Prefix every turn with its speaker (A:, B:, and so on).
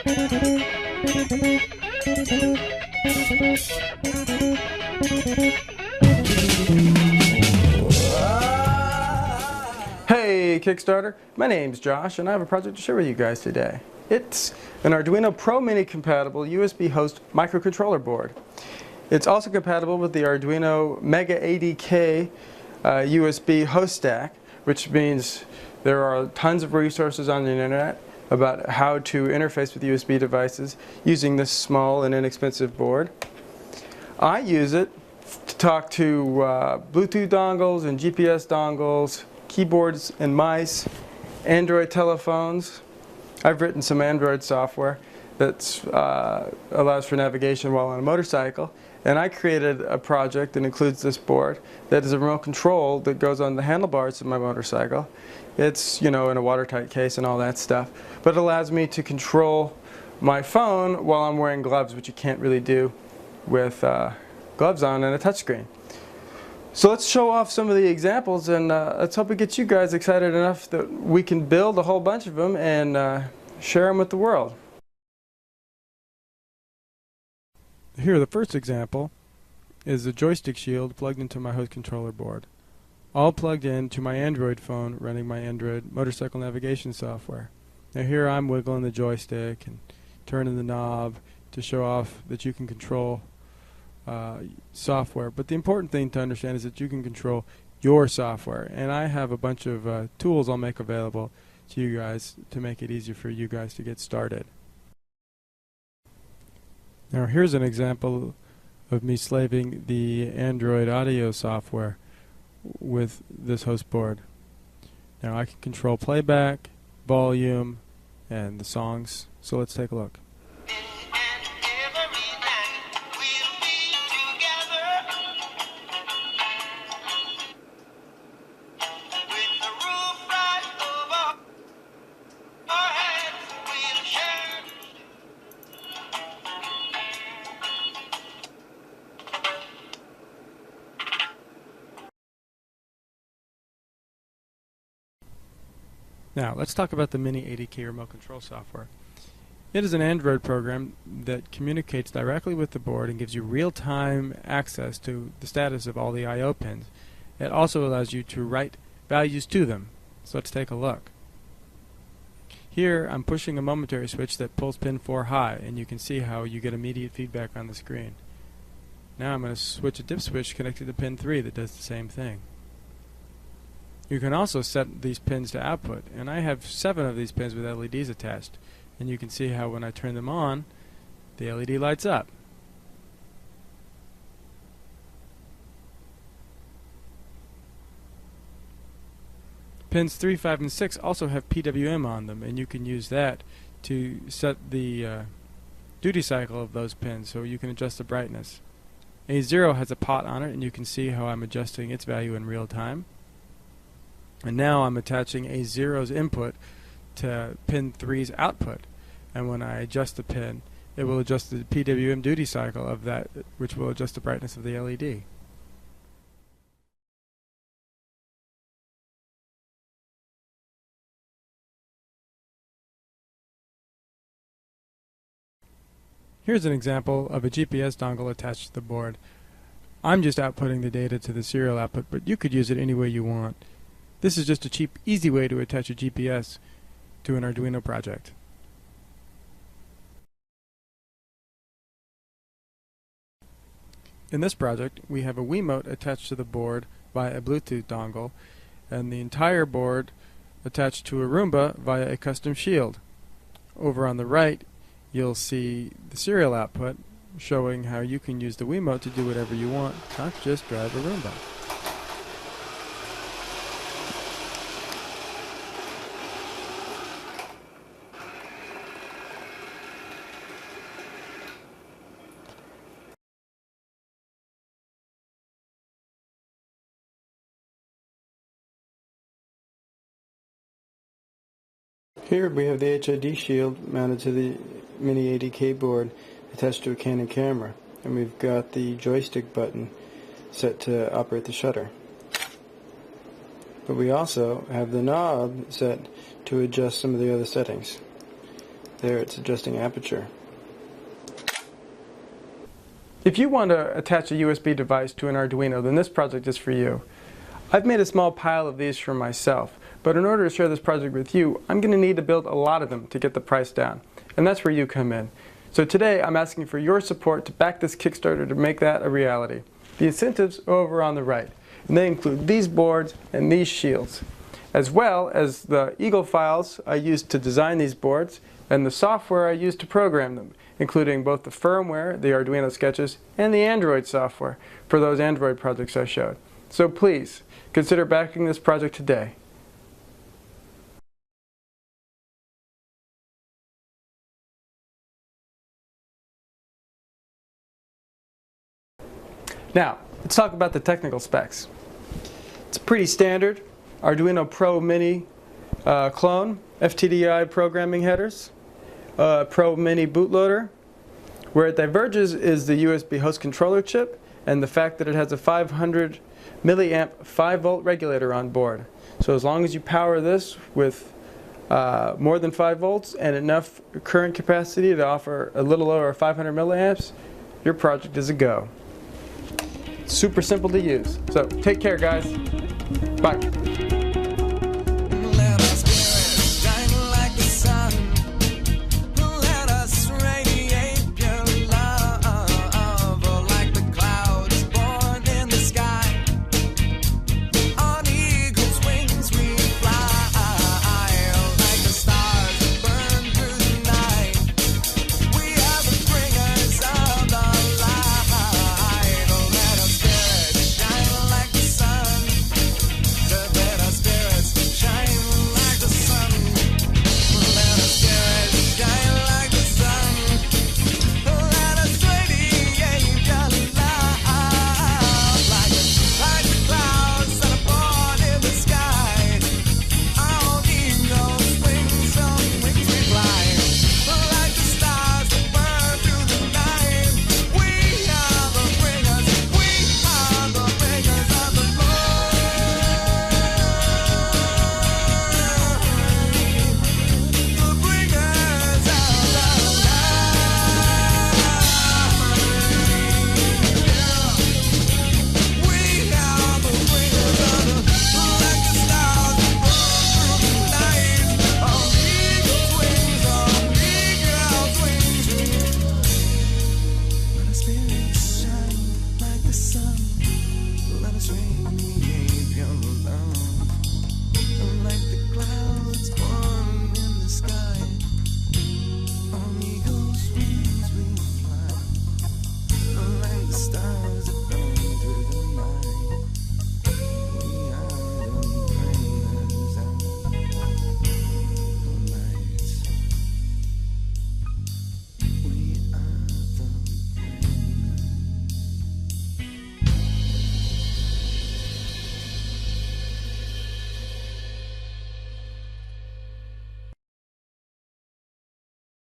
A: Hey Kickstarter, my name's Josh and I have a project to share with you guys today. It's an Arduino Pro Mini compatible USB host microcontroller board. It's also compatible with the Arduino Mega ADK USB host stack, which means there are tons of resources on the internet about how to interface with USB devices using this small and inexpensive board. I use it to talk to Bluetooth dongles and GPS dongles, keyboards and mice, Android telephones. I've written some Android software that allows for navigation while on a motorcycle, and I created a project that includes this board that is a remote control that goes on the handlebars of my motorcycle. It's, you know, in a watertight case and all that stuff, but it allows me to control my phone while I'm wearing gloves, which you can't really do with gloves on and a touchscreen. So let's show off some of the examples, and let's hope it gets you guys excited enough that we can build a whole bunch of them and share them with the world. Here, the first example is the Joystick Shield plugged into my host controller board, all plugged into my Android phone running my Android motorcycle navigation software. Now here I'm wiggling the joystick and turning the knob to show off that you can control software, but the important thing to understand is that you can control your software, and I have a bunch of tools I'll make available to you guys to make it easier for you guys to get started. Now here's an example of me slaving the Android audio software with this host board. Now I can control playback, volume, and the songs, so let's take a look. Now, let's talk about the Mini ADK remote control software. It is an Android program that communicates directly with the board and gives you real-time access to the status of all the I/O pins. It also allows you to write values to them. So let's take a look. Here, I'm pushing a momentary switch that pulls pin 4 high, and you can see how you get immediate feedback on the screen. Now I'm going to switch a dip switch connected to pin 3 that does the same thing. You can also set these pins to output, and I have 7 of these pins with LEDs attached, and you can see how when I turn them on, the LED lights up. Pins 3, 5, and 6 also have PWM on them, and you can use that to set the duty cycle of those pins, so you can adjust the brightness. A0 has a pot on it, and you can see how I'm adjusting its value in real time. And now I'm attaching A0's input to pin 3's output, and when I adjust the pin, it will adjust the PWM duty cycle of that, which will adjust the brightness of the LED. Here's an example of a GPS dongle attached to the board. I'm just outputting the data to the serial output, but you could use it any way you want. This is just a cheap, easy way to attach a GPS to an Arduino project. In this project, we have a Wiimote attached to the board via a Bluetooth dongle, and the entire board attached to a Roomba via a custom shield. Over on the right, you'll see the serial output showing how you can use the Wiimote to do whatever you want, not just drive a Roomba. Here we have the HID shield mounted to the Mini ADK board attached to a Canon camera, and we've got the joystick button set to operate the shutter. But we also have the knob set to adjust some of the other settings. There, it's adjusting aperture. If you want to attach a USB device to an Arduino, then this project is for you. I've made a small pile of these for myself, but in order to share this project with you, I'm going to need to build a lot of them to get the price down. And that's where you come in. So today I'm asking for your support to back this Kickstarter to make that a reality. The incentives are over on the right, and they include these boards and these shields, as well as the Eagle files I used to design these boards and the software I used to program them, including both the firmware, the Arduino sketches, and the Android software for those Android projects I showed. So please, consider backing this project today. Now, let's talk about the technical specs. It's pretty standard Arduino Pro Mini clone, FTDI programming headers, Pro Mini bootloader. Where it diverges is the USB host controller chip and the fact that it has a 500 milliamp 5-volt regulator on board. So as long as you power this with more than 5 volts and enough current capacity to offer a little over 500 milliamps, your project is a go. Super simple to use. So take care, guys. Bye.